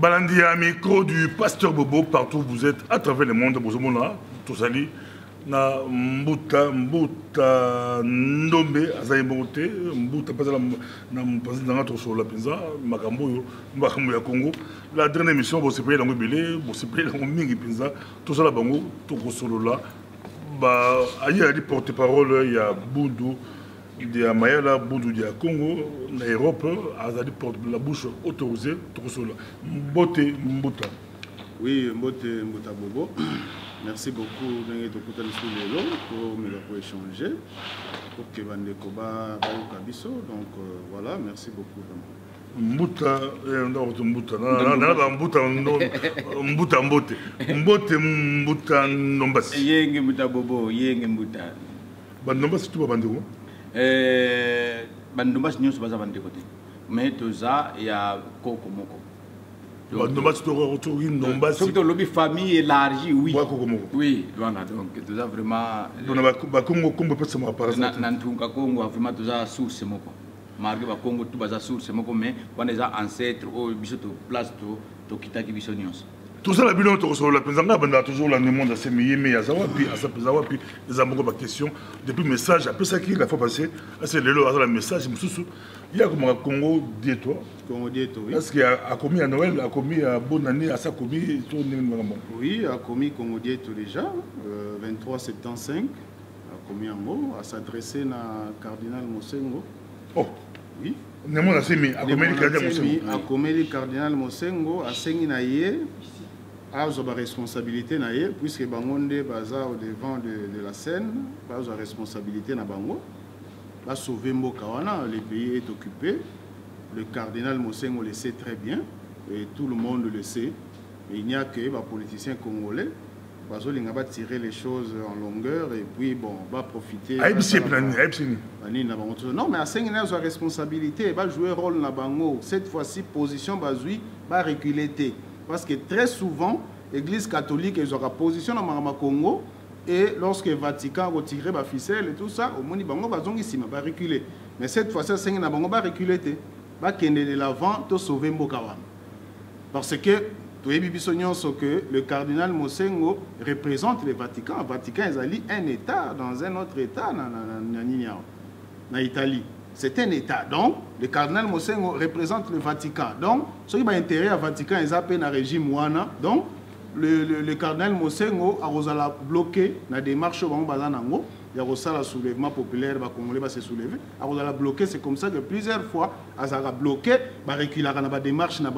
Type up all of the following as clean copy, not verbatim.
Balandi à micro du pasteur Bobo, partout où vous êtes, à travers le monde, Bozomona, Tosali, na Mbuta Ndombe, Azaï Bonte, Mbuta Pazala, na sur la Pinza, Makambo, Makambo ya Congo. La dernière émission, vous savez, dans le Bélé, vous savez, dans le Mingi Pinza, tout ça là, Bango, tout solo là. Il y a des porte-parole, il y a Boudou. Il y a Mayala, Boudou, il y a Congo, l'Europe, il porte la bouche autorisée, tout ça. Mbote Mbuta. Oui, Mbote Mbuta Bobo. Merci beaucoup d'être pour échanger, pour que Vandekoba Kabiso. Donc voilà, merci beaucoup. Mbuta, Mbuta, Mbuta, Mbote, Mbote Mbuta Nombas. Yenge Mbuta Bobo, Yenge Mbuta. Nombas, tu vas Bandeko? Bandombas nyonso baza bandekote mais toza ya koko moko Bandombas to retour Nombas surtout lobby famille élargie oui oui voilà donc toza vraiment donc ba Congo kombo pesa ma par exemple na ntunga Congo vraiment toza source moko marque ba Congo tu baza source moko mais on les a ancêtres au biso to place to kitaki biso nyonso. Tout ça, la bilan sur la présidence, on a toujours la demande à Semiyeme, à Zawapi, à Zawapi, les amoureux de question. Depuis le message, après ça, qui la fois passée, c'est le message, il y a comme un Congo dit-toi. Congo dit-toi, oui. Est-ce qu'il a commis à Noël, a commis à bonne année, à sa commis, oui, a commis Congo dit-toi déjà, 23 septembre 5, a commis en gros, à s'adresser à Cardinal Mosengo. Oh, oui. A commis le Cardinal Mosengo, a saigné naïe. A la responsabilité puisque Bangonde baza au devant de la scène, pas la responsabilité na bango. Va sauver Mbokawana, le pays est occupé. Le cardinal Mosengo le sait très bien et tout le monde le sait. Et il n'y a que les politiciens congolais. Ils vont tirer les choses en longueur et puis bon, on va profiter. Non, mais à 5 ans, la responsabilité va jouer rôle na bango. Cette fois-ci, position bazui va reculer. Parce que très souvent, l'Église catholique est en position dans le Congo et lorsque le Vatican a retiré la ficelle et tout ça, au monde va reculer. Mais cette fois-ci, il va reculer. Il va de l'avant pour sauver Mbokawan. Parce que le cardinal Mosengo représente le Vatican. Le Vatican est un État dans un autre État, en Italie. C'est un État. Donc, le cardinal Mosengo représente le Vatican. Donc, ce qui a intérêt au Vatican, ils appellent un régime Wana. Donc, le cardinal Mosengo a bloqué la démarche au Bazanango. Il y a un soulèvement populaire, les Congolais vont se soulever. Il a bloqué, c'est comme ça que plusieurs fois, il a bloqué, il a reculé la démarche, il a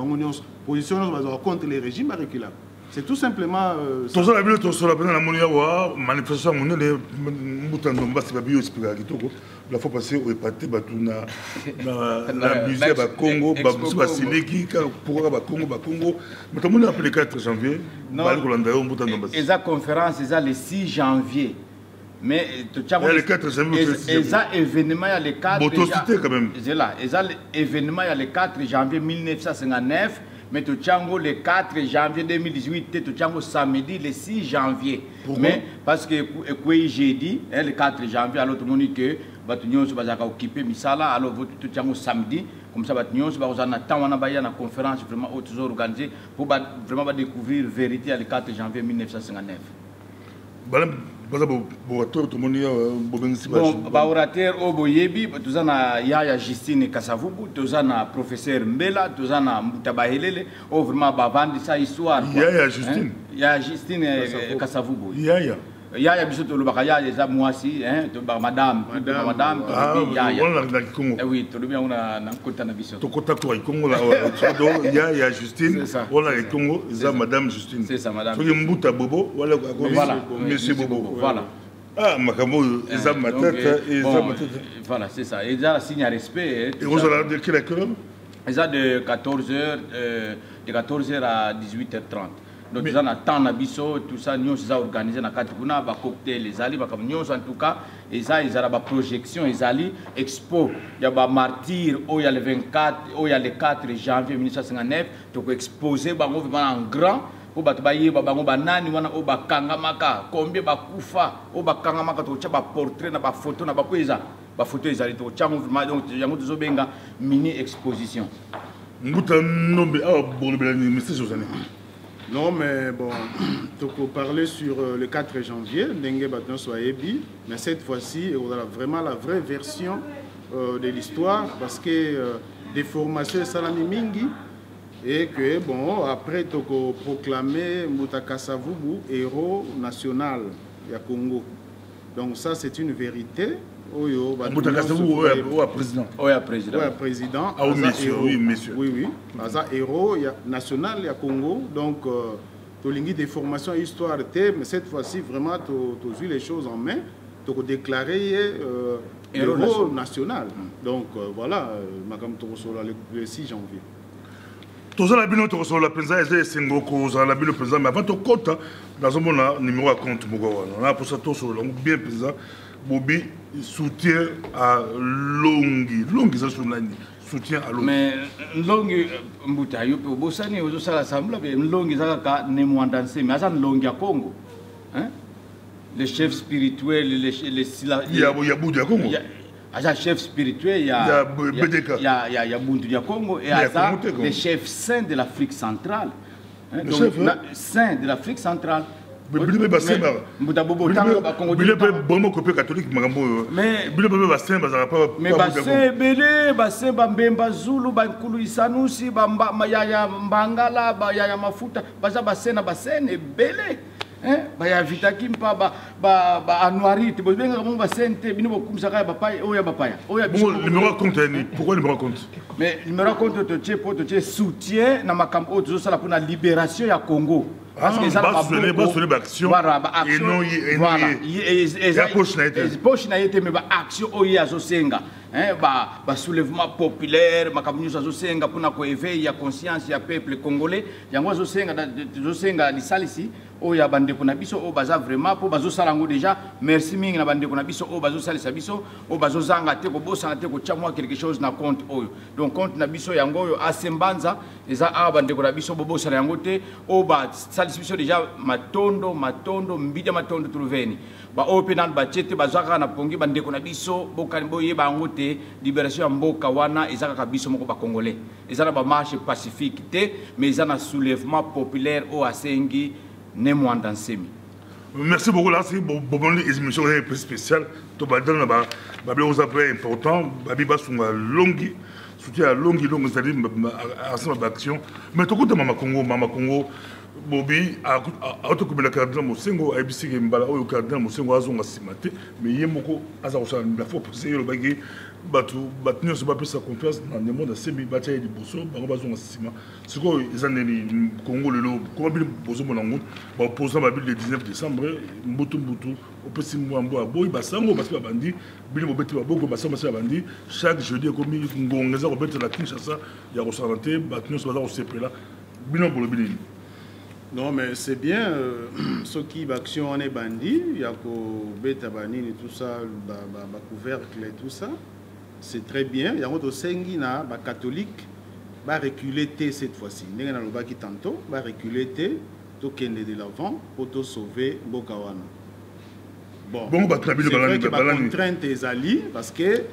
position contre les régimes, il a reculé. C'est tout simplement. Tout ça, la manifestation, la fois passée, on est parti la musée à Congo, pour Congo. Mais on a appelé le 4 janvier. Et la conférence, c'est le 6 janvier. Mais le 4 janvier, événement, il y a le 4 janvier 1959. Mais tu as le 4 janvier 2018, tu as samedi le 6 janvier. Mais parce que j'ai dit, le 4 janvier, alors tout le monde dit que nous sommes occupés, alors tu as samedi, comme ça, nous sommes en conférence vraiment organisée pour vraiment découvrir la vérité le 4 janvier 1959. Orateur Oboyebi, tu as Yaya Justine Kasavubu, tu as professeur Mbela, tu as Mutabahelele, vraiment bavandi sa histoire. Yaya Justine. Yaya Justine Kasavubu. Yaya. Yaya bisoto lobaka Yaya eza mwasi, to madame, Yaya. Oui, to bien on a kota na bisoto. To kota ko Congo la Yaya Justine, on a Congo, eza madame Justine. C'est ça madame. Soki Mbuta Bobo, voilà monsieur Bobo. Voilà. Ah, Makambo, ils ont ma tête, ils ont ma tête. Voilà, c'est ça. Ils ont un signe à respect. Et vous avez de quelle heure? Ils ont de 14h à 18h30. Donc, ils ont un temps d'abisso, tout ça, nous avons organisé dans le cadre de la cocktail, les alliés, en tout cas, ils ont une projection, ils ont expo, il y a un martyr, il y a le 24, il y a le 4 janvier 1959, donc exposé en grand. Combien bakufa bakanga portrait na photo na photo mini exposition. Mbouta Nombe, message aux années. Non, mais bon, tu peux parler sur le 4 janvier, Dengue Baton Soaebi, mais cette fois-ci, on a vraiment la vraie version de l'histoire, parce que des formations Salami Mingi, et que, bon, après, tu peux proclamer Moutaka Savubu héros national du Congo. Donc, ça, c'est une vérité. Moutaka Savubu, président. Oui, président. Ah oui, messieurs, oui, messieurs. Oui, oui. Asa héros national du Congo. Donc, tu as des formations histoire, mais cette fois-ci, vraiment, tu as vu les choses en main. Tu as déclaré héros national. Donc, voilà, le 6 janvier. Tous les bino to so la penza est singoko za la bino penza mais avant to compte dans un numéro à compte mugawana on a pour ça to so bien penza bobi soutien à Longi ça soutien à Longi mais Longi mbuta yo pe bosani ozo sala sambla be Longi za ka ne mwandanse mais ça Longi à Congo hein les chefs spirituels les ya Bundu ya Congo Aza chef spirituel, il y a Bundu ya Congo et Aza les chefs saints de l'Afrique centrale. Saints de l'Afrique centrale. Mais baya vitaki mpa ba anuarite bobenga comme ba sente bino bokumsaka ba paya oya ba paya oya numéro compte pourquoi numéro compte mais numéro compte to tche soutien na makambo ozo sala pour la libération ya Congo parce que ça ba sur action et non poche na été mais ba action oya zo senga ba soulèvement populaire makambo zo senga pour na ko éveiller ya conscience ya peuple congolais yango zo senga lisalisi oya bandeko na biso o baza vraiment po bazo salango déjà merci mingi na bandeko na biso o bazo salisa biso o bazo zanga te ko bosana te ko chamwa quelque chose na compte oyo donc compte na biso yango oyo asembanza eza a bandeko na biso bobo sala yango te o ba salisa biso déjà matondo mbida matondo tuluveni ba open ba chete bazaka na pongi bandeko na biso bokani boye ba ngote libération ya mboka wana ezaka ka biso moko ba congolais ezana ba marche pacifique te mais ezana soulèvement populaire o asengi. Merci beaucoup là, c'est une émission spéciale. Tu vas donner un appel important. Babi Basunga Longi, soutien à Longi, c'est-à-dire à action. Mais tu écoutes Mama Congo, Bobi, à autre que le cardinal Mosengo, à Ebisi Mbala, au cardinal Mosengo, à Zonga Simate, mais il y a beaucoup à la fois pousser le bagage. Batu ne se bat plus sa confiance dans le monde semi bataille de bosso bango sima c'est quoi ils en est Congo le comment bien bosso monango ba opposant ba le 19 décembre mbutu au petit mwambo a boy basango parce que bandi bili mobeti ba boko basango ba bandi chaque jeudi comme ngongeza ko beti la Kinshasa ya ressenté batu ne se bat au CPLA bino bolo bili. Non mais c'est bien ceux qui action on est bandi il y a ko beta banini tout ça ba couvercle et tout ça. C'est très bien. Il y a un sengi na ba catholique va reculer cette fois-ci. N'est na loba qui tantôt va reculer to kende de l'avant pour te sauver Bokawana. Bon. C'est vrai que ba contrainte ezali parce que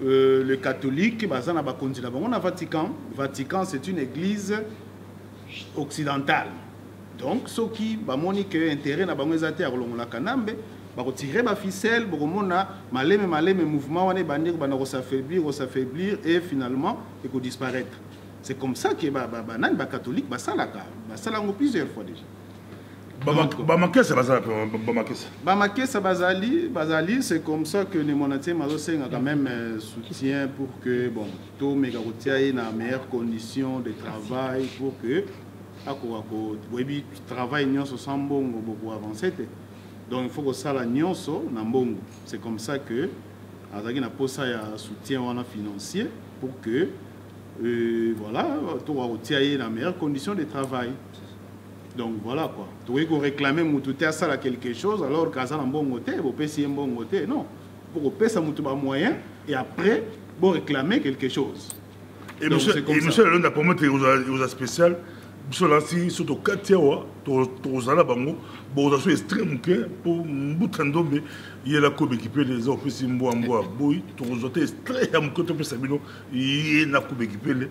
le catholique baza na ba continent. On a Vatican. Vatican c'est une église occidentale. Donc ceux qui ba moni que intérêt na bango ezate ya kolongola kanambe bako tirer ma ficelle bako mona maleme mouvement wane bandir bana s'affaiblir et finalement il faut disparaître. C'est comme ça que nan ba catholique ba salaka plusieurs fois déjà. Bamakesa bazali c'est comme ça que les monatés mazosenga quand même soutien pour que bon tout méga routier na meilleures conditions de travail pour que oui travail nyonso sans bongo beaucoup avancer. Donc il faut que ça la nyonso na mbongo. C'est comme ça que azaki na posa ya soutien wana financier pour que voilà to routier na meilleures conditions de travail. Donc voilà quoi. Tu veux qu'on réclame mututé à ça quelque chose alors qu'à ça na mbongo te, bo pesi mbongo te. Non. Pour que pesa mutu ba moyen et après bon réclamer quelque chose. Et monsieur le n'a pas monté aux spécial. Cela si surtout Katiawa, Tozala Bango, Bordasso extrême que pour Mbutandombe, il y a la coupe équipée des hommes, si Mboa Boy, Tozote extrême que tu peux sabino, il y a la coupe équipée.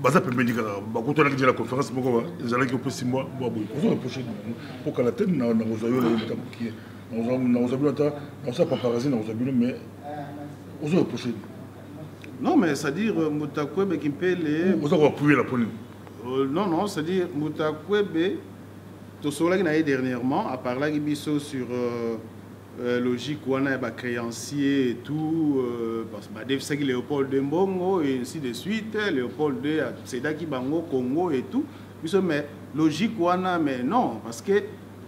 baza pembeni kaka bakutana kidi la conférence moko ezalaki ope 6 mois ozo reprocher pour que la tête na kozwa yo le tabuki na kozwa bino ata na kozwa paparazzi na kozwa bino mais ozo reprocher non mais c'est-à-dire Mutakwebe Kimpele ozo appuyer la police non c'est-à-dire Mutakwebe to solaki na dernièrement a parlé biso sur logique wana ba créancier et tout parce que c'est Léopold de Mbongo et ainsi de suite Léopold de Sedaki Bango Congo et tout biso mais logique wana mais non parce que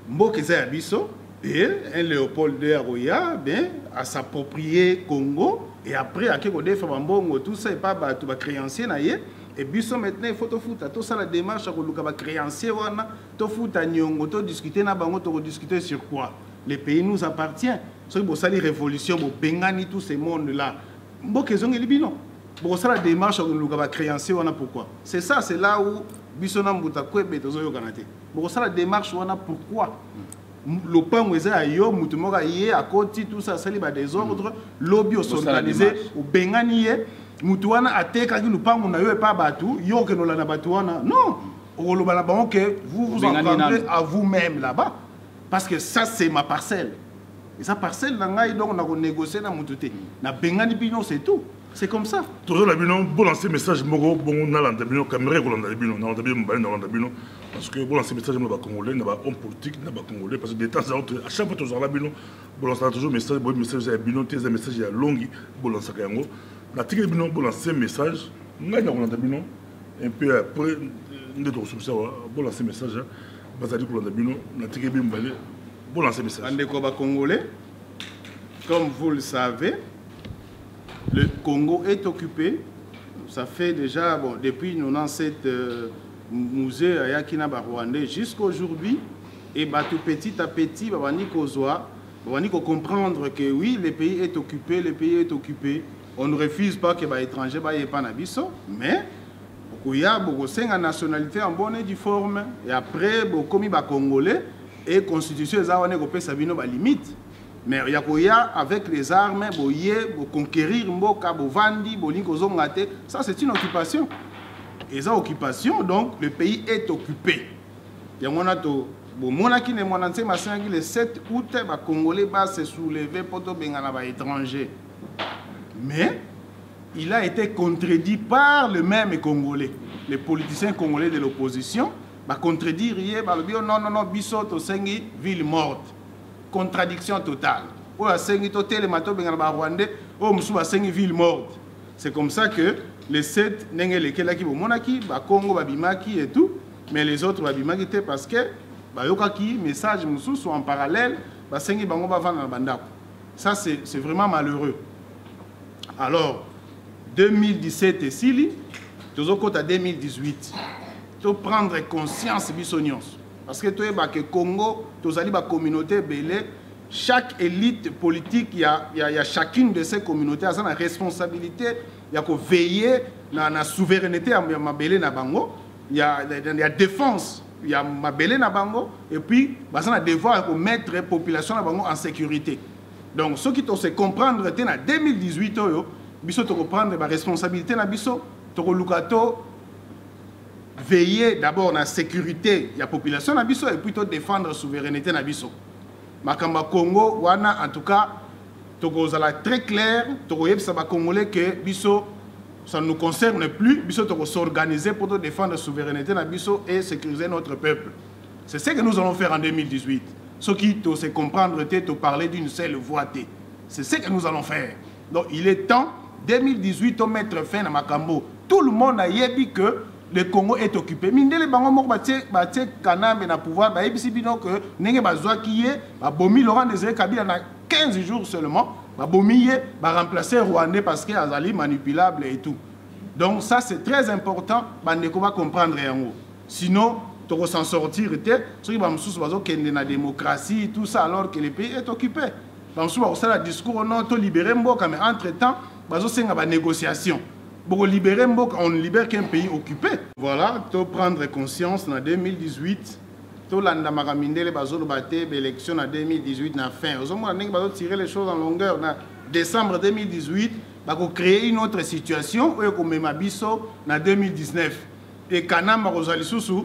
mboka za biso et un Léopold de Aroya ben à s'approprier Congo et après à quelque défa Mbongo tout ça et pas ba tout ba créancier na ye et biso maintenant il faut to futa tout ça la démarche à koluka ba créancier wana to futa nyongo to discuter na bango to discuter sur quoi. Le pays nous appartient. Si vous avez une révolution, vous bengani tout ce monde-là. Vous avez une la démarche de créancier, pourquoi? C'est ça, c'est là où Bissona Mutakwebe vous avez la démarche, pourquoi? Le pain où ayo, Mutumoga yé, à côté, tout ça, c'est des ordres, lobby organisé, ou bengani yé, Mutuana a té, quand nous parlons, on n'a eu pas battu, yo que nous l'avons battu, non. Vous vous en prendrez à vous-même là-bas. Parce que ça, c'est ma parcelle. Et sa parcelle, donc, on a négocié dans mon touté. Na bengani bino, c'est tout. C'est comme ça. Toujours la bino, bon lancer message, bon, na landa bino, caméra, bon landa bino, na landa bino, parce que bon lancer message, na ba congolais, na ba homme politique, na ba congolais, parce que des temps à chaque fois toujours la bino, bon lancer toujours message, bon message à bino, tes message à longi, bon lancer kayango. Na tigre bino, bon lancer message, na landa bino, un peu après, nous devons sur ça, bon lancer message. Bon Congolais, comme vous le savez, le Congo est occupé. Ça fait déjà, bon, depuis 97 musée à Yakina Rwandais jusqu'à aujourd'hui, et tout petit à petit, on va comprendre que oui, le pays est occupé, le pays est occupé. On ne refuse pas que les étrangers ne pas nabiso, mais il y a beaucoup de nationalités en bonne et due forme. Et après, beaucoup de Congolais et la constitution a limite. Mais il y a avec les armes, conquérir, vandi, ça c'est une occupation. Et cette occupation, donc le pays est occupé. Il y a le 7 août, les Congolais vont se soulever pour les étrangers. Mais il a été contredit par le même Congolais. Les politiciens congolais de l'opposition va contredire non, Bisoto Sengi, ville morte. Contradiction totale. Ville morte. C'est comme ça que les 7 Congo, Babimaki et tout, mais les autres Babimaki parce que message sont en parallèle, ça c'est vraiment malheureux. Alors, 2017 et Sili, toujours à 2018, tu prendre conscience bisonions. Parce que tu es que Congo, tu as la communauté belé, chaque élite politique, il y a chacune de ces communautés a la responsabilité, il y a que veiller à la souveraineté à ma belé na bango, il y a défense, il y a ma belé na bango, et puis il y a devoir de mettre la population na bango en sécurité. Donc, ce qui se comprendre, c'est en 2018, biso to prendre la responsabilité na biso to lukato veiller d'abord na sécurité la population na biso et puis to défendre la souveraineté na biso makamba Congo wana en tout cas to kozala très clair to yebisa ba congolais que biso ça ne nous concerne plus biso to s'organiser pour défendre la souveraineté na biso et sécuriser notre peuple. C'est ce que nous allons faire en 2018. Ce qui to se comprendre te parler d'une seule voix. C'est ce que nous allons faire. Donc il est temps 2018 on mettre fin à Makambo. Tout le monde a dit que le Congo est occupé. Mindele bango moko batie kanambe na pouvoir ba ebisi bino que nenge bazwa kiye ba bomi Laurent Désiré Kabila na 15 jours seulement ba bomi ye ba remplacer Rwandais parce que azali manipulable et tout. Donc ça c'est très important bandeko va comprendre yango. Sinon to s'en sortir était ceux qui ba msusu bazo kende na démocratie tout ça alors que le pays est occupé. Ba msusu ba ça discours non to libérer mboka mais entre-temps bazo senga ba négociation. Pour libérer mboka on libère qu'un pays occupé. Voilà, to prendre conscience en 2018 to landa makamindele bazo lobaté élection en 2018 na fin. Ozomona ndenge bazo tirer les choses en longueur na décembre 2018 créer une autre situation comme Mabiso en 2019 et Kanama Rosalisusu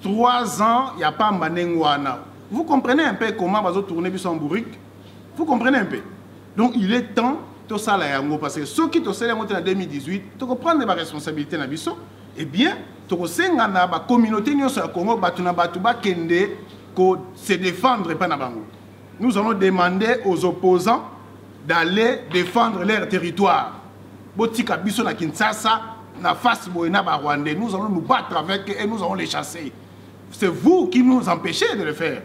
3 ans il n'y a pas Manengwana. Vous comprenez un peu comment va tourner Biso en bourrique? Vous comprenez un peu? Donc il est temps tout ça là parce que ceux qui te sont en 2018 tu comprends les responsabilités na Biso eh bien tu senga na ba communauté nyonso ya Congo batuna batuba kende ko se défendre pas na bango. Nous allons demander aux opposants d'aller défendre leur territoire. Botika biso na Kinshasa, na face boena ba Rwandais, nous allons nous battre avec et nous allons les chasser. C'est vous qui nous empêchez de le faire.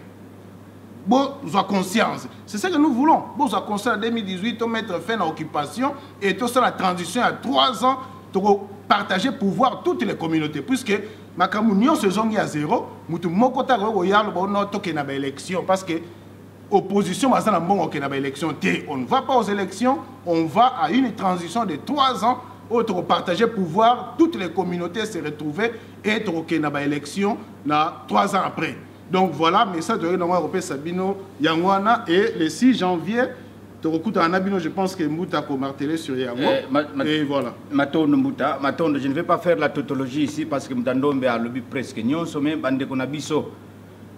Bon, vous avez conscience. C'est ce que nous voulons. Bon, vous avez conscience en 2018, on mettre fin à l'occupation et tout ça la transition à 3 ans pour partager pouvoir toutes les communautés puisque Makamounion se zone à 0, mutu mokota go yalo bo no toke na ba élection parce que opposition à bon élection. On ne va pas aux élections, on va à une transition de 3 ans où on partager pouvoir, toutes les communautés se retrouver et on a élection 3 ans après. Donc voilà, message de l'Europe Sabino Yangwana et le 6 janvier, je pense que Mbouta a martelé sur Yangwa. Et voilà. Mbouta, je ne vais pas faire la tautologie ici parce que Mtandombe a lobby presque nyon sommet bande konabiso.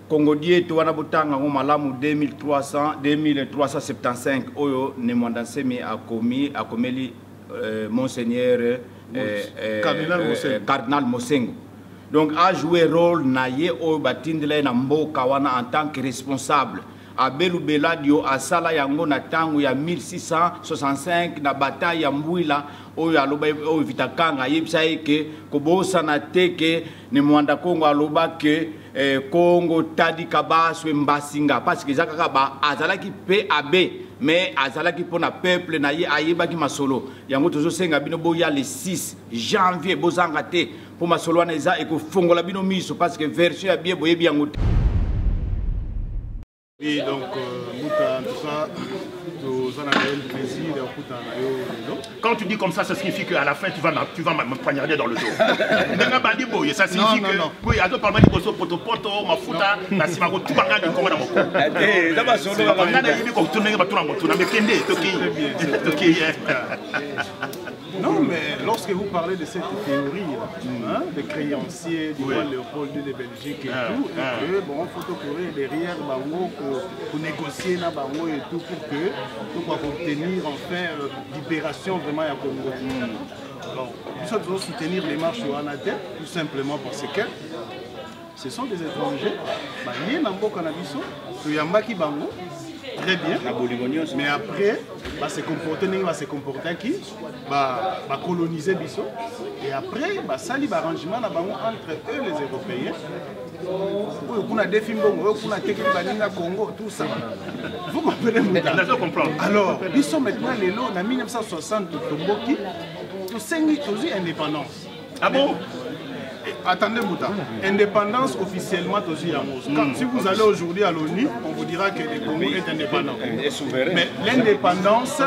Congo die to wana botanga ngo malamu 2375 oyo ne mwandansemi akomeli monseigneur cardinal Mosengo. Donc a joué rôle na ye oyo batindela na mboka wana en tant que responsable. Abelu Beladio asala yango na tango ya 1665 na bataille ya Mbwila oyo aloba oyo vitakanga yebisa ke kobosa na teke ne mwanda Kongo aloba ke Congo tadi kabaswe mbasinga parce que zakaka ba azalaki PAB mais azalaki pona peuple na ye ayebaki masolo yango tozo senga bino boya le 6 janvier bozanga te pour masolo na eza ekofongola bino miso parce que version ya bien boyebi yango. Et donc, en tout cas, nous avons un plaisir. Quand tu dis comme ça signifie qu'à la fin, tu vas me poignarder dans le dos. Ça signifie que... Oui, à deux parlements, il faut poto, ma fouta, la simago, tout le monde est dans mon Non, mais lorsque vous parlez de cette théorie, hein, des créanciers, du roi Léopold II de Belgique et tout, et bon, il faut courir derrière Bango pour négocier na Bango et tout pour obtenir enfin libération vraiment à Congo. Alors, nous devons soutenir les marches au Hanate, tout simplement parce que ce sont des étrangers, il y a un beau cannabis, il y a un Bango. Très bien, mais après, se comporter qui va coloniser Bisso et après, ça y arrangement entre eux les Européens. On a des films, on a des Congo, tout ça. Vous comprenez? Alors, Bisso maintenant, les lots, en 1960, Tomboki, tout c'est indépendance. Ah bon? Attendez, Mouta. Indépendance officiellement aussi à Moscou. Si vous allez aujourd'hui à l'ONU, on vous dira que le Congo est indépendant. Mais l'indépendance,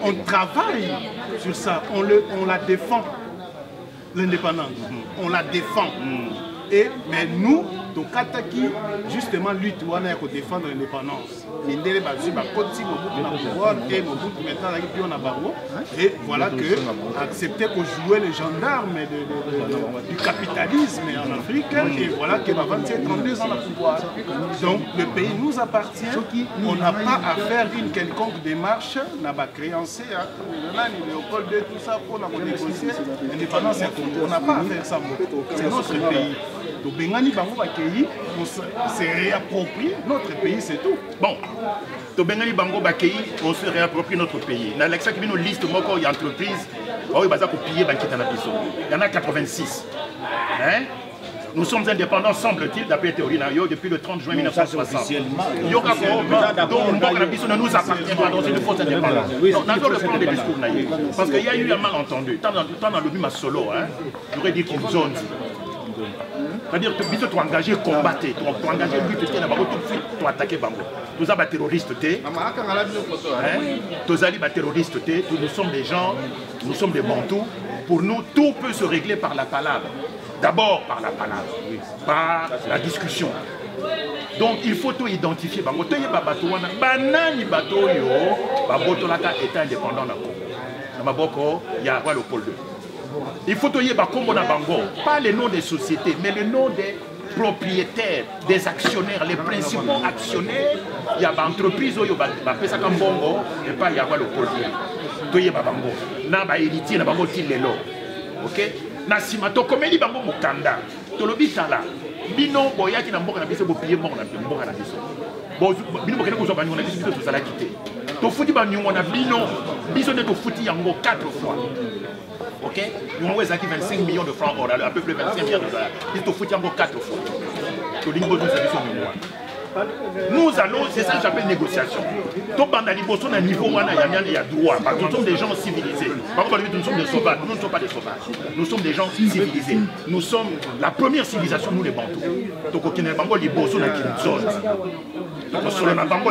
on travaille sur ça, on la défend. L'indépendance, on la défend. Mais nous, Tokataki, justement, lutte pour défendre l'indépendance. Et voilà que accepter qu'on jouait les gendarmes du capitalisme en Afrique, et voilà que 32 ans à pouvoir. Donc le pays nous appartient, on n'a pas à faire une quelconque démarche, on n'a pas créancé, Léopold II, tout ça pour négocier l'indépendance. On n'a pas à faire ça, c'est notre pays. Donc, on se réapproprie notre pays, c'est tout. Bon, on se réapproprie notre pays. Dans l'exemple qui nous liste, il y a entreprises, il y en a 86. Hein? Nous sommes indépendants, semble-t-il, d'après théorie, depuis le 30 juin 1960. Donc, ne nous appartient pas, donc c'est une fausse indépendance. On a le des discours. Parce qu'il y a eu un malentendu. Tant dans le Bima Solo, j'aurais dit qu'ils ont dit. C'est-à-dire que tu es engagé à combattre, tu es engagé à lutter, tout de suite, tu as attaqué Bango. Nous sommes des terroristes, nous sommes des gens, nous sommes des Bantous. Pour nous, tout peut se régler par la palabre. D'abord par la palabre, par la discussion. Donc il faut tout identifier. Banani bateau yo, babotolaka état indépendant na Congo. Na maboko ya roi Léopold II. Il faut tout y bakombo na bango, pas le nom des sociétés, mais le nom des propriétaires, des actionnaires, les principaux actionnaires. Il y a des entreprises qui ont bongo et pas il y a le produit. Tout y bango. Na ba héritier na bango tilelo. OK? Na simato komeli bango mukanda. To lobitala. Bino boyaki na mboka na biso bo pied mort na mboka na biso. Bo bino bokene ko zo banyo na biso to sala quitter. To futi banyo na bino biso ne to futi yango 4 fois. Ok? Nous avons 25 millions de francs, à peu près 25 millions de dollars. Ils te foutent encore 4 fois. Nous allons, c'est ça que j'appelle négociation. Tout le niveau, il y a droit. Nous sommes des gens civilisés. Nous sommes des sauvages. Nous ne sommes pas des sauvages. Nous sommes des gens civilisés. Nous sommes la première civilisation, nous les Bantous. Donc, au Kenya,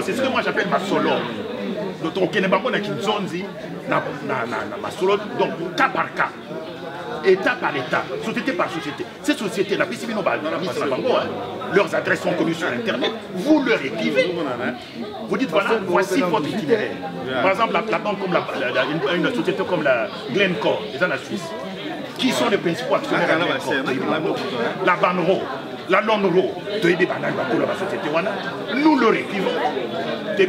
c'est ce que moi j'appelle ma solo. Donc, au Kenya, donc, cas par cas, État par État, société par société. Ces sociétés, leurs adresses sont connues sur Internet, vous leur écrivez. Vous dites, voilà, voici votre itinéraire. Par exemple, la banque comme une société comme la Glencore, les en la Suisse. Qui sont les principaux actionnaires de Glencore? La Banro, la Lonro, nous leur écrivons. Le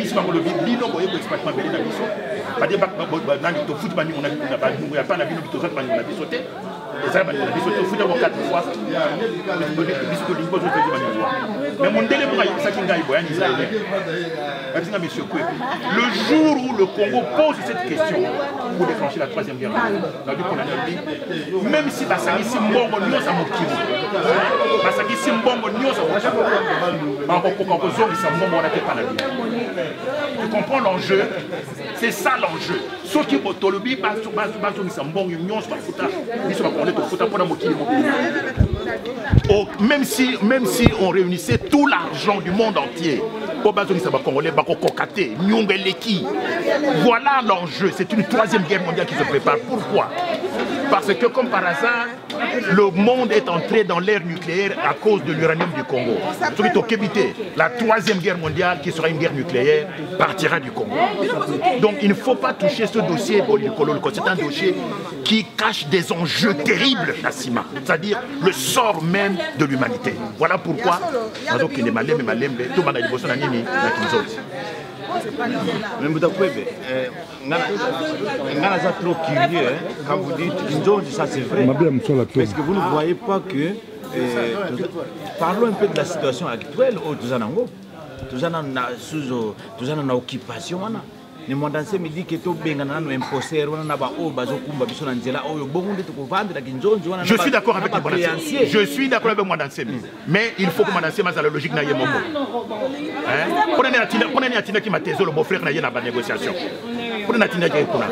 jour où le Congo pose cette question pour déclencher la troisième guerre mondiale, même si Basaki Simbongo nous a moqué, Basaki Simbongo nous a moqué, tu comprends l'enjeu? C'est ça l'enjeu. Ceux qui ont tolobé, même si on réunissait tout l'argent du monde entier, voilà l'enjeu. C'est une troisième guerre mondiale qui se prépare. Pourquoi? Parce que comme par hasard, le monde est entré dans l'ère nucléaire à cause de l'uranium du Congo. La troisième guerre mondiale, qui sera une guerre nucléaire, partira du Congo. Donc il ne faut pas toucher ce dossier. C'est un dossier qui cache des enjeux terribles, Nassima. C'est-à-dire le sort même de l'humanité. Voilà pourquoi mais vous êtes trop curieux quand vous dites Kinzonzi, ça c'est vrai. Est-ce que vous ne voyez pas que parlons un peu de la situation actuelle au Tuzanango. Tuzana occupation. Ne mondanse me dit que to bengana no imposter wana na ba o bazokumba biso na nzela oyo bongo to kovandela Kinzonzi wana. Je suis d'accord avec Mondanse. Je suis d'accord avec Mondanse. Mais il faut que Mondanse ma la logique na yemoko. Hein? Prenez atina qui m'a tesé le beau-frère na yena ba négociation. Prenez atina qui kuna.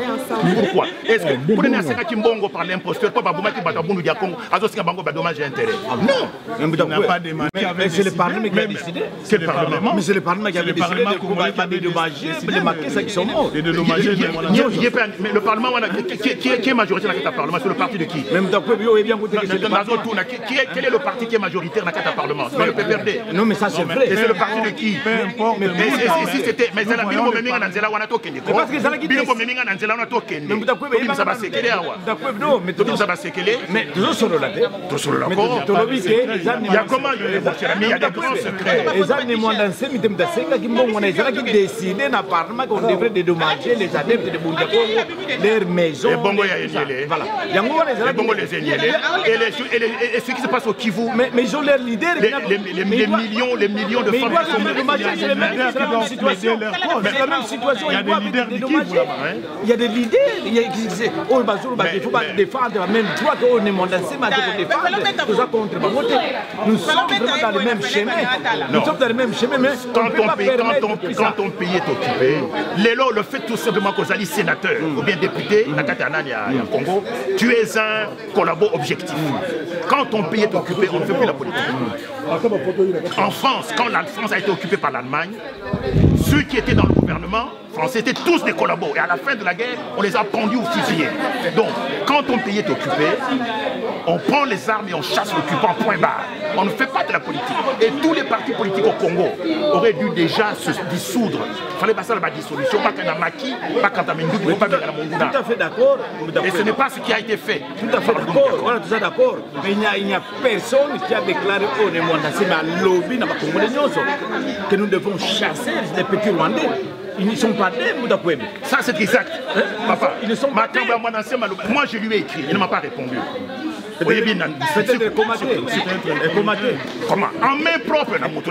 Pourquoi? Est-ce que prenez atina qui mbongo par l'imposteur pas babuma qui bata bundu ya Congo azo singa bango ba dommage et intérêt. Non. On n'a pas demandé. C'est le Parlement qui a décidé. C'est le Parlement. Mais c'est le Parlement qui a décidé de dédommager les maquis qui sont morts. Mais le Parlement, qui est majoritaire dans le Parlement? C'est le parti de qui? Quel est le parti qui est majoritaire dans le Parlement? C'est le PPRD. Non, mais ça c'est vrai. Et c'est le parti de qui? Peu importe. Si c'était. Mais c'est la Bino Meminga Nanzela Wanatoken. Parce que ça l'a quitté. Bino Meminga Nanzela Wanatoken. Mais ça va séqueler. Non, mais tout ça va séqueler. Mais toujours sur le lac. Toujours sur le lac. Il y a comment? Il y a des grands secrets. Les années moins dans ces mythes de Senga qui m'ont décidé dans le Parlement qu'on devrait dédommager les adeptes de Bundako, leurs maisons. Les bongos les bongos les Enyele. Et ce qui se passe au Kivu. Mais ils ont leurs leaders. Les millions de femmes qui sont dédommagées. C'est la même situation. C'est la même situation. Il y a des leaders du Kivu. Il y a des leaders. Oh, il faut défendre. Même toi, on est mondancé, mais on défendre. Tout ça contre. Nous sommes vraiment dans le même chemin. Nous sommes dans le même chemin. Mais quand ton pays est occupé, le fait tout simplement que vous allez sénateur ou bien député, au Congo, tu es un collabo objectif. Quand ton pays est occupé, on ne fait plus la politique. En France, quand la France a été occupée par l'Allemagne, ceux qui étaient dans le gouvernement français étaient tous des collabos. Et à la fin de la guerre, on les a pendus ou fusillés. Donc, quand ton pays est occupé, On prend les armes et on chasse l'occupant, point barre. On ne fait pas de la politique. Et tous les partis politiques au Congo auraient dû déjà se dissoudre. Il fallait passer à la dissolution, pas qu'un Amaki, pas qu'un Tamindou, pas qu'un Monguna. Tout à fait d'accord. Et ce n'est pas ce qui a été fait. Tout à fait d'accord. Voilà, tout ça d'accord. Mais il n'y a personne qui a déclaré au Rwanda, c'est ma lobby dans le Congo que nous devons chasser les petits Rwandais. Ils ne sont pas des Moudapoueb. Ça, c'est exact. Papa, ils ne sont pas des. Moi, je lui ai écrit, il ne m'a pas répondu. Peut-être commater. Comment? En main propre, dans mon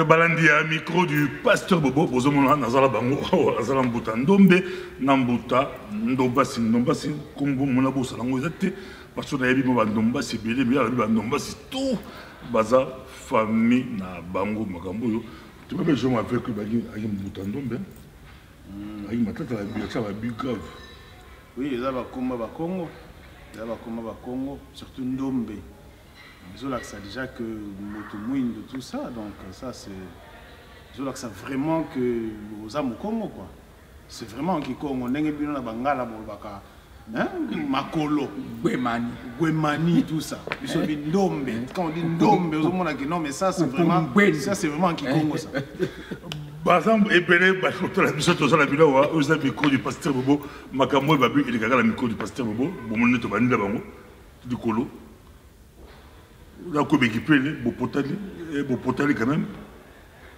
balandi à micro du pasteur Bobo, bozomona nazala bango, azala mbuta ndombe, nambuta, ndombasi, kumbu mona bosa lango ezate, parce que nayebi mo bandomba c'est belé, mais la bandomba c'est tout, baza famille na bango makambo yo. Tu peux je m'appelle que bagi agi mbuta ndombe. Agi matata la bi ça va bi grave. Oui, ils avaient Congo, surtout Ndombe. Ils ont déjà que Motomouine de tout ça, donc ça c'est. Ils ont vraiment que aux âmes au Congo quoi. C'est vraiment qui Congo, on n'est pas Bangala, Bolbaka, Makolo, Gwemani, tout ça. Ils sont Ndombe. Quand on dit Ndombe, aux hommes qui non, mais ça c'est vraiment qui Congo ça. Bazam epelé bachoto la biso toza la bila wa oza micro du pasteur Bobo makambo babu il gaga la micro du pasteur Bobo bomone to banila bango du kolo la ko bekipele bo potali quand même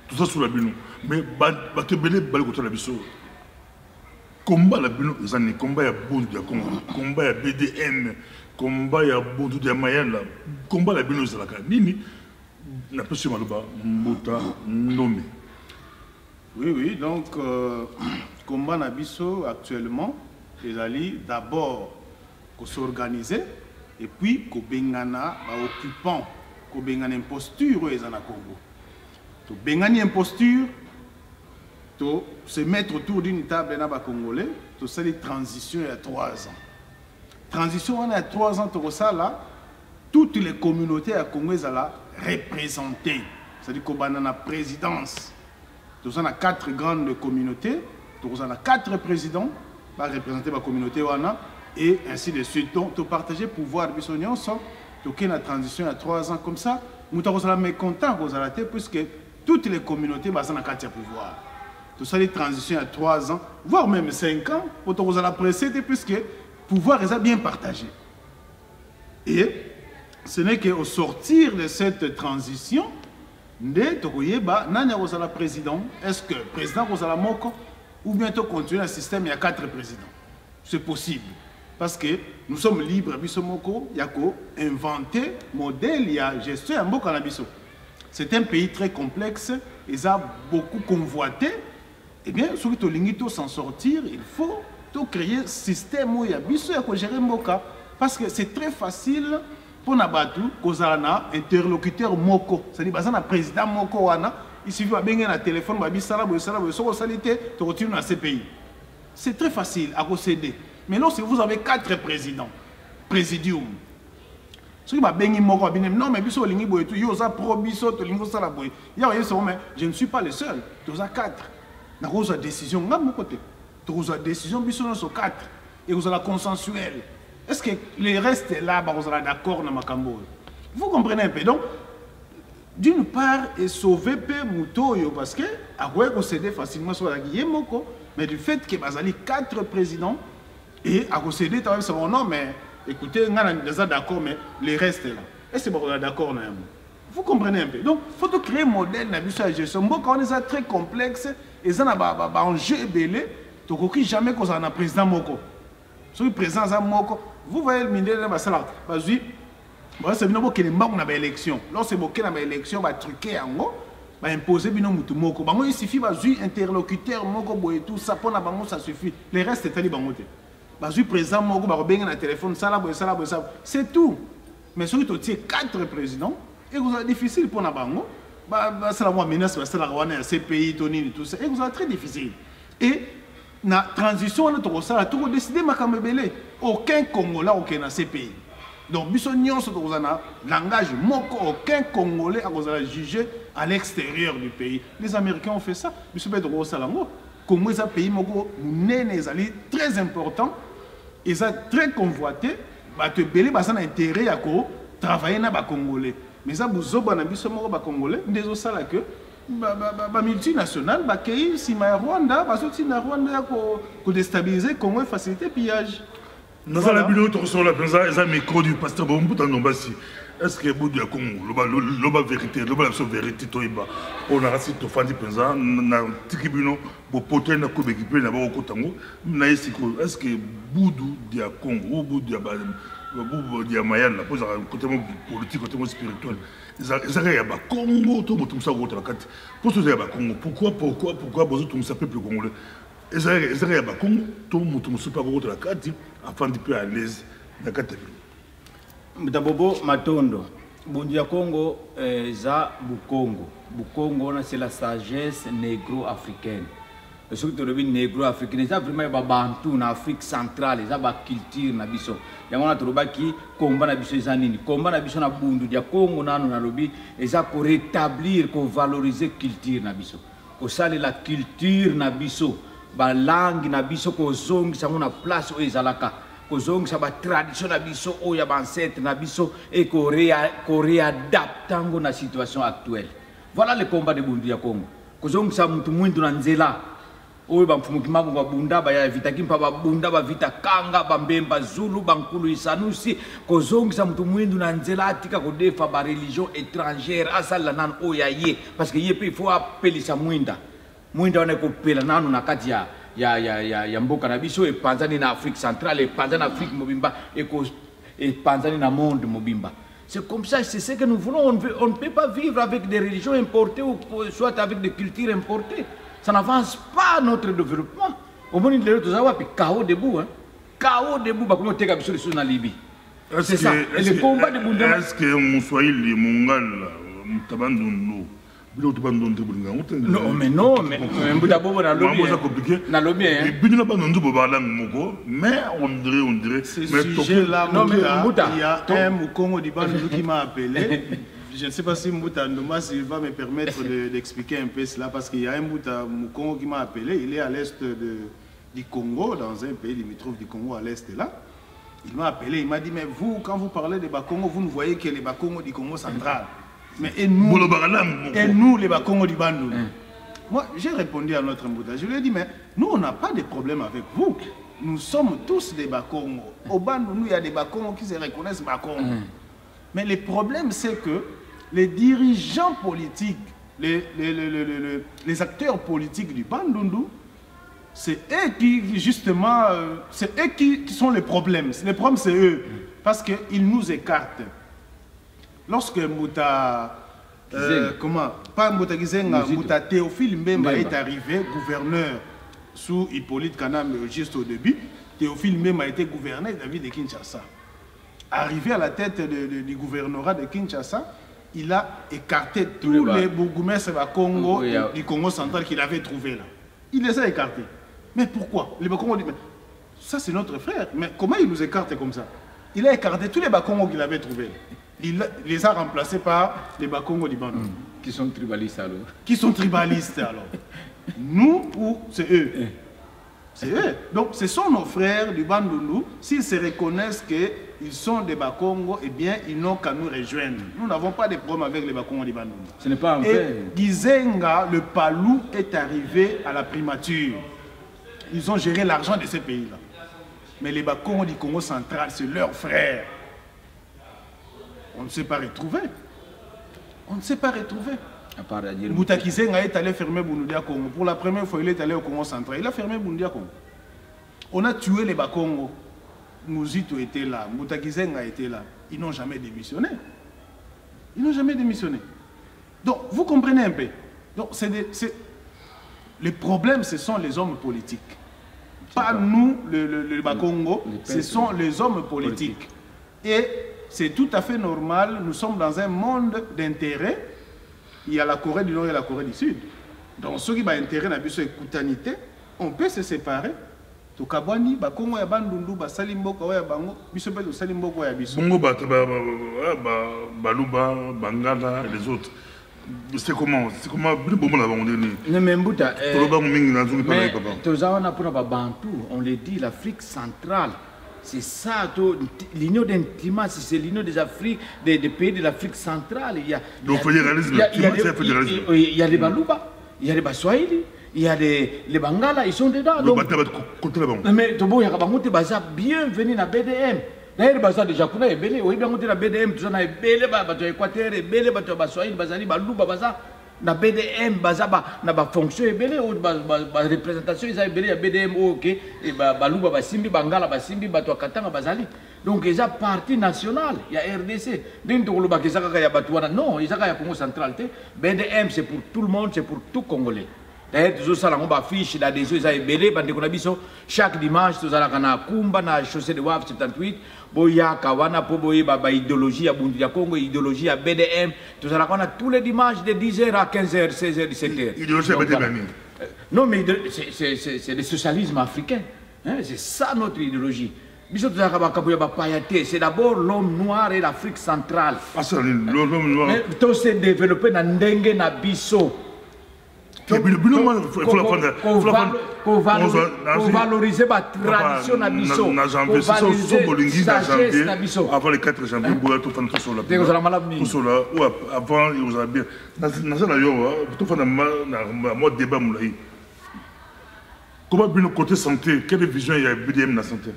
tout ça sur la bino mais ba te belé bal ko to la biso combat la bino zani combat ya bondu ya Congo combat ya BDN combat ya bondu ya Mayala combat la bino zalaka nini na pesi maloba mbota ndombe. Oui, donc, combat Nabiso actuellement, les alliés d'abord qu'on s'organiser et puis qu'on bengana occupant, qu'on bengana imposture aux Congo. To bengani imposture, to se mettre autour d'une table na congolais, to ça les transitions il y a 3 ans. Transition on a 3 ans to ça là, toutes les communautés à Congo sont là représentées, c'est-à-dire qu'on a la présidence. Nous avons 4 grandes communautés, nous avons 4 présidents qui représentent la communauté et ainsi de suite. Donc, tu partages le pouvoir de l'Union, tu as la transition il y a 3 ans comme ça. Nous sommes mécontents puisque toutes les communautés sont dans 4 pouvoirs. Tu as les transitions il y a 3 ans, voire même 5 ans, pour tu as précédé puisque le pouvoir est bien partagé. Et ce n'est qu'au sortir de cette transition, nani a président, est-ce que le président a moko ou bientôt continuer un système, il y a 4 présidents. C'est possible. Parce que nous sommes libres, il y a inventé modèle, il y a gestion, c'est un pays très complexe, ils ont beaucoup convoité. Eh bien, si tu veux s'en sortir, il faut créer un système où il y a gérer Mboka. Parce que c'est très facile pour Nabatu, Kozana, interlocuteur Moko. C'est-à-dire, que le président Moko, il suffit de faire un téléphone, tu retournes dans ces pays. C'est très facile à procéder. Mais lorsque vous avez 4 présidents, présidium, je ne suis pas le seul. Tu as 4. Tu as une décision. Tu as une décision sur 4. Et vous avez la consensuelle. Est-ce que les restes là, vous êtes d'accord dans Makambo? Vous comprenez un peu. Donc, d'une part, et sauver peu Moutoyo parce que à quoi concéder facilement sur la Guillemoko, mais du fait que vous avez 4 présidents et à concéder, c'est bon, non, mais écoutez, on est déjà d'accord, mais les restes là, est-ce que vous êtes d'accord? Vous comprenez un peu. Donc, il faut créer un modèle de gestion. Quand on est très complexe, et ça a un enjeu belé, tu ne jamais qu'on a un président Moko. Sur le président Moko, vous voyez le ministre de la salle. C'est bien que les membres ont élection. Lorsque vous avez une élection, vous truquer en haut, vous imposer Moko Moko. Il suffit de interlocuteur Moko et tout ça pour ça suffit. Les restes c'est bangoté. Le président Moko va bien un téléphone, c'est tout. Mais si vous avez 4 présidents, et vous avez difficile pour la bango, c'est la menace, c'est la Rwanda, ces pays, tout ça, et vous avez très difficile. Et la transition, on a décidé de aucun Congolais dans ces pays. Donc, nous avons un langage, aucun Congolais a jugé à l'extérieur du pays. Les Américains ont fait ça. Nous avons un pays très important. Et ça très convoité, bato belé basa na intérêt à travailler na ba Congolais. Mais ça bozoba na biso moko ba Congolais, ndezo sala que ba multinational ba kei si ma Rwanda, ba soti na Rwanda ko déstabiliser Congo et faciliter pillage. Dans la vidéo tu reçois la pensa et ça micro du pasteur Bombuta Nombasi. Est-ce que bout du Congo, loba vérité, loba la vérité toiba. On a rassi to fandi pensa na tikibino bo poter na ko bekipe na ba ko tango. Na esiko est-ce que bout du Congo, bout du bout du Mayana pose un côté politique, côté spirituel. Ça y a ba Congo to mutum sa ko la carte. Pour tout ça ba Congo. Pourquoi bozo tout ça peuple congolais. Et ça y a ba Congo to mutum super ko la carte afin de peu à l'aise na carte. Mtabobo Matondo, Bundia Congo, za Bukongo. Bukongo, c'est la sagesse négro-africaine. Ce que tu as négro-africaine, c'est vraiment un bantou en Afrique centrale, c'est une culture na biso. Yango na toroba ki komba na biso ezanini. Komba na biso na bundu dia Congo nanu na lobi, eza ko rétablir, ko valoriser culture na biso. Ko sali la culture na biso, ba langue na biso ko zongi sango na place o ezalaka. Kozong sa ba tradition na biso o ya ancêtre na biso et qu'on réadapte na situation actuelle. Voilà le combat de Bundu ya Congo. Kozong sa mutu mwindu na nzela o ba mfumu kimango ba bunda ba ya vita kimpa ba bunda ba vita kanga ba mbemba zulu ba nkulu isanusi kozong sa mutu mwindu na nzela atika ko defa ba religion étrangère asala nan o ya ye parce que ye pe il faut appeler sa mwinda wana ko pela nanu na kati ya mboka na biso et panzani na Afrique centrale et panzani Afrique mobimba et panzani na monde mobimba. C'est comme ça, c'est ce que nous voulons. On ne peut pas vivre avec des religions importées ou soit avec des cultures importées. Ça n'avance pas notre développement. Au moins, il y a des chaos debout. Hein. Chaos debout, bah, comment tu as vu sur la Libye? C'est ça. Et le combat de Boundama. Est-ce que mon Swahili, mon Gal, Tabandondo, non, mais Mboudabobo n'a lobby. Mais on dirait. Ce sujet-là, il y a un Moukongo du Bandou qui m'a appelé. Je ne sais pas si Mbouta Ndomas va me permettre d'expliquer un peu cela, parce qu'il y a un Moukongo qui m'a appelé. Il est à l'est du Congo, dans un pays limitrophe du Congo, à l'est là. Il m'a appelé, il m'a dit, mais vous, quand vous parlez de Bakongo, vous ne voyez que les Bakongo du Congo central. Mais et nous les Bakongo du Bandou. Moi, j'ai répondu à notre Mbouta. Je lui ai dit, mais nous, on n'a pas de problème avec vous. Nous sommes tous des Bakongo. Au Bandou, nous, il y a des Bakongo qui se reconnaissent Bakongo. Mais le problème, c'est que les dirigeants politiques, les acteurs politiques du Bandundu, c'est eux qui, justement, c'est eux qui sont les problèmes. Les problèmes, c'est eux. Parce qu'ils nous écartent. Lorsque Mbouta, pas Mbouta Gizenga, Mbouta Théophile Mbemba est arrivé, gouverneur sous Hippolyte Kanam, juste au début, Théophile Mbemba était gouverneur de la ville de Kinshasa. Arrivé à la tête du gouvernorat de Kinshasa, il a écarté tous les bourgmestres du Congo central qu'il avait trouvés là. Il les a écartés. Mais pourquoi? Les Bakongo disent, ça c'est notre frère, mais comment il nous écarte comme ça? Il a écarté tous les Bakongo qu'il avait trouvés. Il les a remplacés par les Bakongo du Bandou. Qui sont tribalistes alors? Qui sont tribalistes alors? Nous ou c'est eux? C'est eux. Donc ce sont nos frères du Bandundu. S'ils se reconnaissent qu'ils sont des Bakongo, eh bien ils n'ont qu'à nous rejoindre. Nous n'avons pas de problème avec les Bakongo du Bandundu. Ce n'est pas un fait. Gizenga, le Palou, est arrivé à la primature. Ils ont géré l'argent de ces pays-là. Mais les Bakongo du Congo central, c'est leurs frères. On ne s'est pas retrouvé. On ne s'est pas retrouvé. Mbouta Gizenga est allé fermer Bundia Congo. Pour la première fois, il est allé au Congo central. Il a fermé Bundia Congo. On a tué les Bakongo. Mouzito était là. Mbouta Gizenga était là. Ils n'ont jamais démissionné. Ils n'ont jamais démissionné. Donc, vous comprenez un peu. Donc, les problèmes, ce sont les hommes politiques. Pas nous, le Bakongo, ce sont les hommes politiques. Et c'est tout à fait normal. Nous sommes dans un monde d'intérêt. Il y a la Corée du Nord et la Corée du Sud. Donc, ceux qui ont intérêt dans la coutanité, on peut se séparer. Tokabwani, Bakongo ya Bandundu, Basalimboka ya Bango, Bisope de Salimboka ya Biso. Bongo Baluba, Bangala et les autres. C'est comment mais Mbouta, on le dit, l'Afrique centrale, C'est ça, l'union d'intimatie, c'est l'union des Afriques, des pays de l'Afrique centrale. Il y a les Baluba, il y a les Baswahili, il y a les Bangala, ils sont dedans. Donc, mais Tobo Yakabangote Baza, bienvenue à BDM. D'ailleurs, Baza déjà, on a belé, oui, bien on a BDM, tout ça, on a belé, Bato Équateur, belé, Bato Baswahili, Bazali, Baluba, Baza. Na BDM baza na ba fonction ebele ou ba représentation ils ebele ya BDM OK et baluba basimbi bangala basimbi bato akatanga bazali donc ils a parti national il y a RDC d'une to loba kezaka ya bato wana non ils ya Congo central te BDM c'est pour tout le monde c'est pour tout Congolais d'ailleurs toujours ça on ba fiche d'adhésion ils a ebele bande ko na biso chaque dimanche tozala kana kumba na chaussée de Waf 78 boya kawana po boye ba idéologie ya bundu ya Congo idéologie ya BDM tout ça on a tous les dimanches de 10h à 15h 16h 17h idéologie BDM non mais c'est le socialisme africain hein? C'est ça notre idéologie c'est d'abord l'homme noir et l'Afrique centrale l'homme noir tout s'est développé dans Ndenge na biso pour valoriser la tradition na biso avant le 4 janvier avant vous avez bien débat comment bien côté santé quelle vision il y a BDM na santé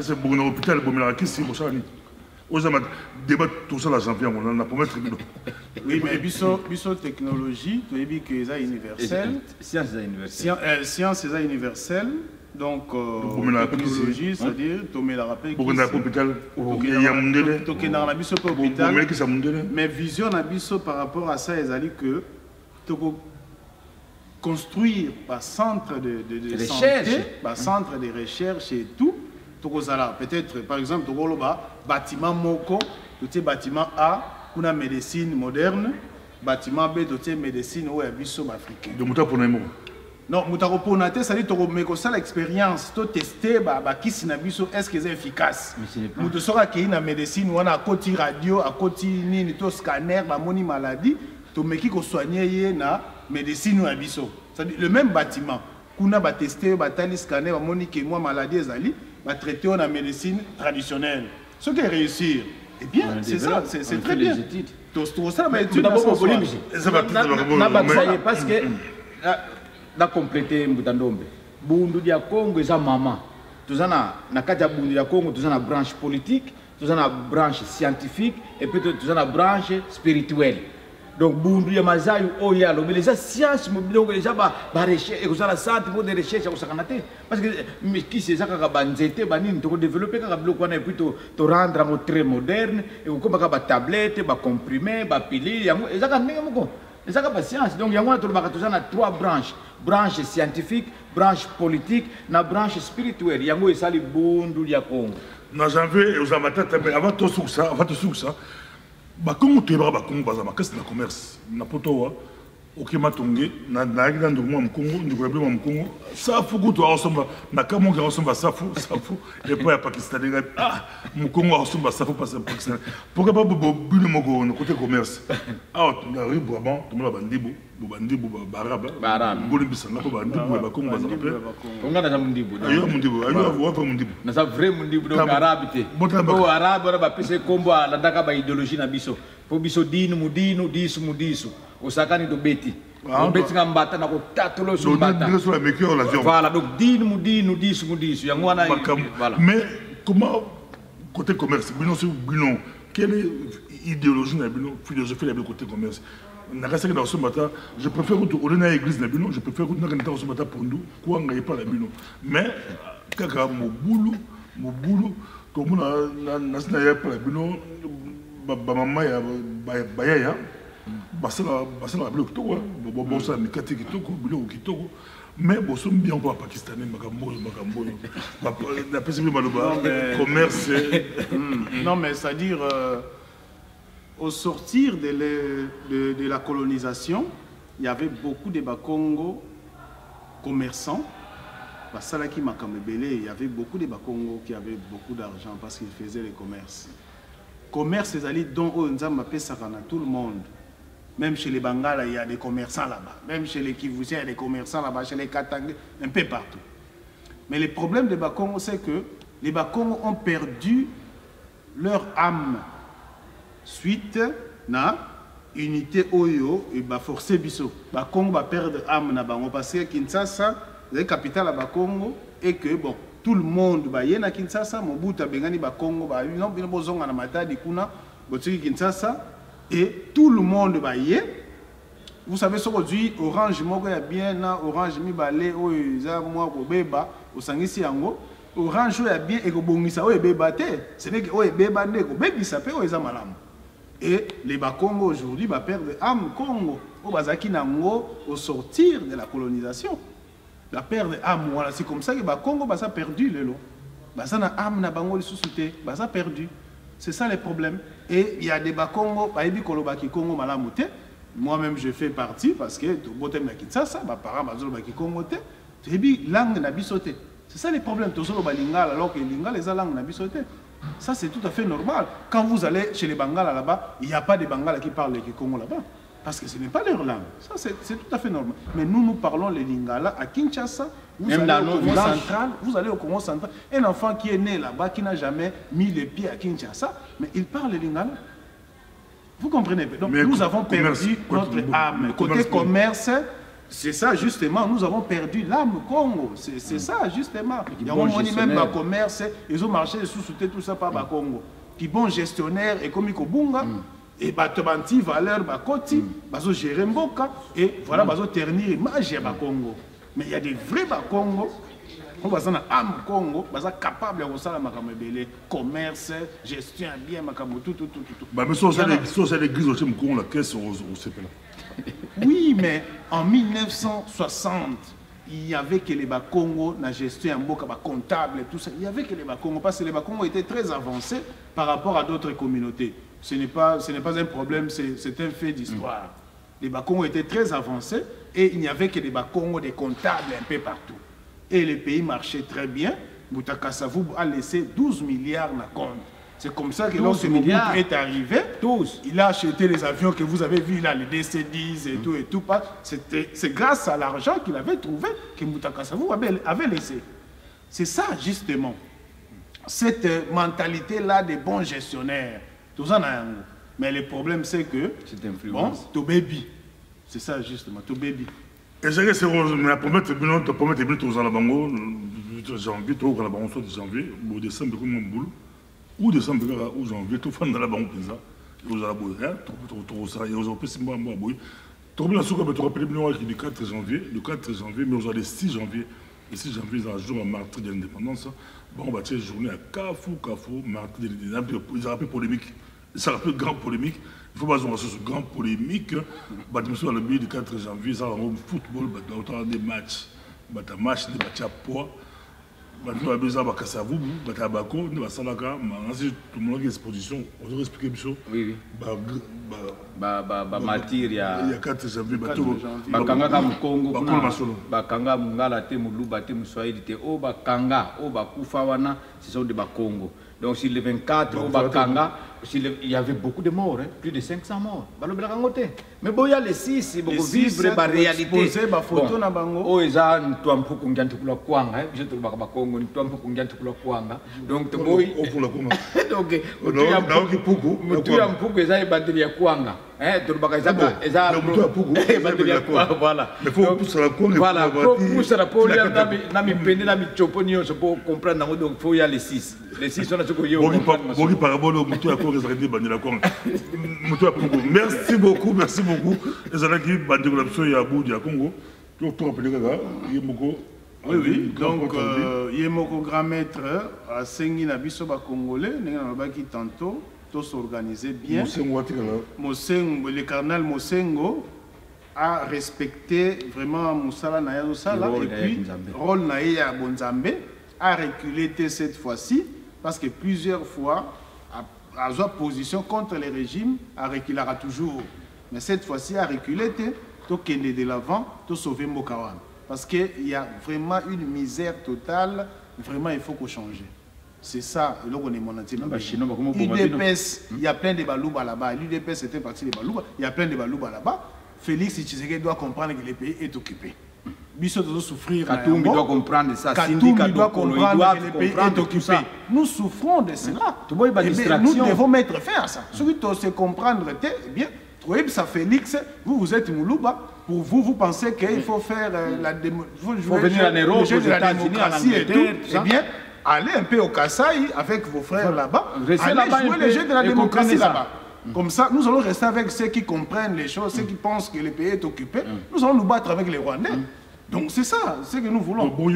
c'est bon hôpital bon la question aux amateurs débat tout ça la janvier on a promettre oui mais biso technologie tu as dit que ça universel science c'est universel donc technologie c'est-à-dire tu mets la rappel pour un hôpital il y a mondele to na la biso hôpital mais vision na biso par rapport à ça ils a dit que tu construire un centre de santé un centre de recherche et tout. Peut-être, par exemple, bâtiment Moko, bâtiment A, pour la médecine moderne, bâtiment B, médecine ou abysso africain. De Mouta pour Nemo. Non, Mouta pour Nate, ça dit que ça l'expérience, tu tester, qui est-ce que c'est efficace. Mouta sera qui na médecine, ou on a côté radio, à côté ni to scanner, moni maladie, tu mets qui soigner na médecine ou abysso. C'est-à-dire le même bâtiment. Kuna ba tester, ba tali scanner, moni que moi maladie ezali. Va traiter en médecine traditionnelle. Ce qui est réussir, eh bien, c'est ça, c'est très bien. Tout ça, mais tu d'abord parce que la compléter Mbutandombe. Bundu dia Congo est maman. Tout ça na kati bundu dia Congo, tout ça na branche politique, tout ça na branche scientifique et puis tout ça na branche spirituelle. Donc bundu ya mazayu oya lo les sciences donc déjà ba recherche et ça la centre pour des recherches au sakanate parce que qui c'est ça ka banzete banini to développer ka biloko na puis to rendre en très moderne et comme ka ba tablette ba comprimé ba pilule yango ezaka ndenge moko ezaka ba science donc yango na to ba na trois branche scientifique branche politique na branche spirituelle yango esali bundu ya Congo na janvier aux amateurs avant tout ça Bakongo teba bakongo baza makasi na commerce na potowa okema tonge na nagila ndumwa mkongo ndikobeba mkongo safu kuto awasomba na kamo ga awasomba safu et pas ya pakistanais mkongo awasomba safu pas pakistanais pourquoi pas bino moko na côté commerce na rue Brabant to mala bandibu baraba ngoli bisanga ko bandibu bakongo baza pe onga na mundibu ayo wa pa mundibu na sa vrai mundibu donc arabe te o arabe ba pese kombo la ndaka ba idéologie na biso po biso dinu mudinu disu osakani to beti beti ngambata na ko tatulo so mbata voilà donc dinu disu yango wana voilà mais comment côté commerce bino quelle est idéologie na bino philosophie na côté commerce na kasaka na somata je préfère que on na église na bino je préfère que na kanta somata pondu ko nga pas la bino mais kaka mobulu to mona na ya pas la bino ba mama ya bayaya basala bilo kitoko bosa mikati kitoko bilo kitoko mais boso bien pas pakistanais makambo la possibilité maloba commerce non mais c'est à dire au sortir de la colonisation il y avait beaucoup de Bakongo commerçants basalaki makambebele il y avait beaucoup de Bakongo qui avaient beaucoup d'argent parce qu'ils faisaient les commerces c'est à dire dont on a tout le monde. Même chez les Bangala, il y a des commerçants là-bas. Même chez les Kivusiens, il y a des commerçants là-bas. Chez les Katangais, un peu partout. Mais le problème de Bakongo, c'est que Les Bakongo ont perdu leur âme suite na unité Oyo et ba forcer biso. Bakongo va perdre âme na bango parce que Kinshasa, la capitale à Bakongo, et que bon, tout le monde va y na Kinshasa, Mobutu bengani Bakongo, ba non bino bozonga na matadi kuna, botiki Kinshasa, et tout le monde va y. Vous savez ce qu'aujourd'hui Orange moko ya bien na Orange mi balé o za moi ko beba o sangisi yango Orange ya bien et ko bongisa o beba te, ce n'est que o beba ne ko bebisa pe o za malamu. Et les Bakongo aujourd'hui va perdre âme Congo au bazaki nango au sortir de la colonisation. La perte âme, voilà, c'est comme ça que Bakongo va perdu le lot. Baza na âme na bango le sous-souté, baza perdu. C'est ça le problème. Et il y a des Bakongo, baebi kolobaki Congo malamoute. Moi-même je fais partie parce que to botem na Kinshasa, ma parents bazolo baki Congo te. Tebi langue na bisoté. C'est ça le problème, to solo balingala alors que lingala les langue na bisoté. Ça, c'est tout à fait normal. Quand vous allez chez les Bangala là-bas, il n'y a pas de Bangala qui parlent le Kikongo là-bas. Parce que ce n'est pas leur langue. Ça, c'est tout à fait normal. Mais nous parlons les Lingala à Kinshasa. Vous allez au Congo central. Un enfant qui est né là-bas, qui n'a jamais mis les pieds à Kinshasa, mais il parle les Lingala. Vous comprenez? Donc, mais nous avons perdu notre âme. Côté commerce, c'est ça justement, nous avons perdu l'âme Congo. C'est ça justement. Il y a même le commerce, ils ont marché sous-souté tout ça par Congo. Qui bon gestionnaire et comme Bunga, et Batobanti, valeur, Bakoti, Bazo Jeremboka, et voilà, Bazo ternir image à Congo. Mais il y a des vrais Congo, on va dans l'âme Congo, Bazo capable de faire le commerce, gestion bien, tout. Bah, mais si c'est l'église au Congo, la caisse au CPLA. Oui, mais en 1960, il n'y avait que les Bakongo, la gestion en boka, comptable et tout ça. Il n'y avait que les Bakongo, parce que les Bakongo étaient très avancés par rapport à d'autres communautés. Ce n'est pas un problème, c'est un fait d'histoire. Les Bakongo étaient très avancés et il n'y avait que des Bakongo, des comptables un peu partout. Et le pays marchait très bien. Boutakasavu a laissé 12 milliards na compte. C'est comme ça que lorsque Mobutu est arrivé, il a acheté les avions que vous avez vus là, les DC-10 et tout. C'est grâce à l'argent qu'il avait trouvé que Moutakasavu avait laissé. C'est ça justement. Cette mentalité-là des bons gestionnaires. Tout ça, mais le problème c'est que, bon, to baby. C'est ça justement, to baby. Et c'est que c'est la première tribune, tu promets tribune, tu as la bango, janvier, tu as la bango, soit de janvier, ou décembre, comme un boulot. Ou décembre ou janvier, tout fan dans la banque pizza. Vous avez beau, tout ça, et vous avez passé moi, oui. Tout le monde a souhaité me rappeler le 4 janvier, mais vous avez le 6 janvier. Le 6 janvier, c'est un jour à martyr de l'indépendance. Bon, on va faire une journée à Kafou, martyr de l'indépendance. Ils ont appelé polémique. Ça appelle grande polémique. Il faut pas se sur cette grande polémique. Sur le billet du 4 janvier, ça va football, des matchs, des matchs, des matchs à poids. Maintenant, il y a des Kassavu, des Tabako, des Salaka, tout le monde a une exposition. On doit expliquer ça. Oui. Matière, il y a 4 janvier. Bakanga Mukongo, Bakanga Mungala, Temuluba, Temuswahili, O Bakanga, O Bakufawana, ce sont des Bakongo. Donc, sur les 24, au Bakanga, il y avait beaucoup de morts, hein, plus de 500 morts. Mais bon, il y a les 6, il faut vivre la réalité. Bon, oh, ils ont tout un peu qu'on gagne pour la Kwanga, je te le Bakongo, tout un peu qu'on gagne pour la Kwanga. Donc, donc, tu as un peu que ça est batterie à Kwanga. Tout le bagage est à voilà. Mais il faut pousser la Kwanga. Voilà, il faut pousser la Kwanga. Nami Pende, Nami Choponio, je peux comprendre, donc il faut y aller les 6. Les 6 sont là, ce qu'il y a. Merci beaucoup. Les amis qui bandent la option et à bout du Congo. Donc, tu rappelles oui. Donc, Yemoko grand maître à Sengi Nabiso Congolais, qui tantôt, tous s'organiser bien. Le cardinal Mosengo a respecté vraiment Moussala Naya Sala et puis Rol Naya Bonzambe a reculé cette fois-ci parce que plusieurs fois, à sa position contre les régimes, a reculé toujours. Mais cette fois-ci, a reculé, tout de l'avant, tout sauver Mokawan. Parce qu'il y a vraiment une misère totale, vraiment il faut qu'on change. C'est ça, et là on est mon UDPS, il y a plein de balouba là-bas. L'UDPS était parti des balouba, il y a plein de balouba là-bas. Félix Tshisekedi doit comprendre que le pays est occupé. Biso doit souffrir. Katumbi doit comprendre ça. Katumbi doit comprendre que le pays est occupé. Nous souffrons de cela. Nous devons mettre fin à ça. Celui qui se comprendre, eh bien, ça Félix, vous êtes Moulouba. Pour vous, vous pensez qu'il faut faire la démocratie et tout. Eh bien, allez un peu au Kasaï avec vos frères là-bas. Allez jouer le jeu de la démocratie là-bas. Comme ça, nous allons rester avec ceux qui comprennent les choses, ceux qui pensent que le pays est occupé. Nous allons nous battre avec les Rwandais. Donc c'est ça, c'est ce que nous voulons. Bon,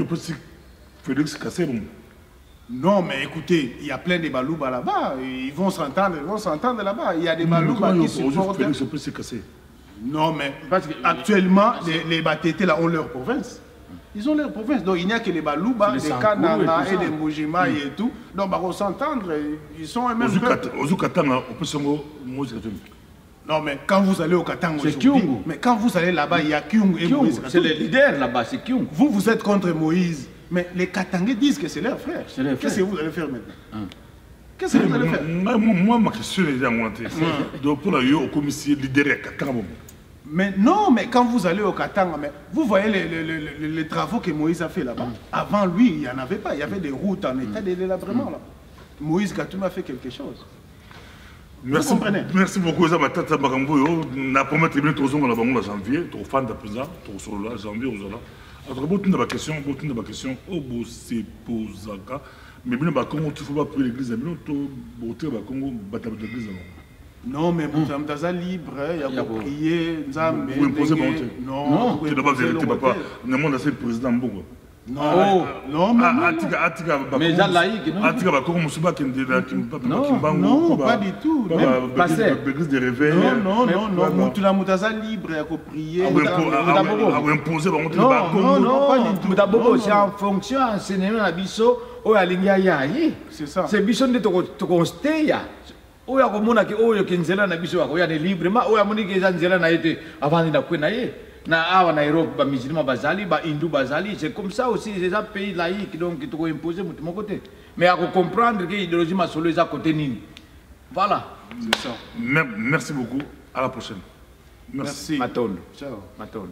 Félix Kassé, bon. Non, mais écoutez, il y a plein de Balouba là-bas. Ils vont s'entendre là-bas. Il y a des Balouba qui supportent. Félix Kassé. Non, mais parce actuellement, les Batétés là ont leur province. Ils ont leur province. Donc il n'y a que les Balouba, les Kananga et les Mujima et tout. Donc on va s'entendre. Ils sont eux-mêmes. Non, mais quand vous allez au Katanga, c'est Kyungu. Mais quand vous allez là-bas, il y a Kyungu et Moïse. C'est le leader là-bas, c'est Kyungu. Vous êtes contre Moïse. Mais les Katangais disent que c'est leur frère. Qu'est-ce que vous allez faire maintenant? Qu'est-ce que vous allez faire? Moi, ma question est augmentée. Donc, pour la au commissaire leader à Katanga. Mais non, mais quand vous allez au Katanga, vous voyez les travaux que Moïse a fait là-bas. Avant lui, il n'y en avait pas. Il y avait des routes en état de délabrement là. Moïse Katumbi a fait quelque chose. Merci, vous comprenez? Merci beaucoup. Ça va être Bagamboyo. Na première tribune, tous on la banque en janvier. Tous fan de président, tous sur la janvier aux là. Après, beaucoup de questions, au Bossé Posaka. Mais bien, comment tu faut pas prier l'église? Mais tu botter la Congo, battre l'église. Non, mais vous êtes libre, il y a pour prier, Nzambe. Vous imposez monter. Non, tu n'as pas vérité, papa. Le monde a fait le président Mbongo. Non, mais il y a laïque, non? Non, pas du tout. L'église de réveil. Non, tu l'as libre, il y a pour prier. Non, c'est en fonction enseignement à Bisso, ou à l'Ingaïaï. C'est ça. C'est Bisso de Tokonsteya. Ou à Komona qui est Nzela na Bisso, ou à librement, ou à Monique Nzela na été avant de la Kouenaïe. Na awa na Europe, ba musulman bazali, ba hindou bazali, c'est comme ça aussi, c'est un pays laïque, donc il faut imposer de mon côté. Mais à comprendre que l'idéologie ma solo est à côté nini. Voilà. C'est ça. Merci beaucoup. À la prochaine. Merci. Matondo. Ciao. Matondo.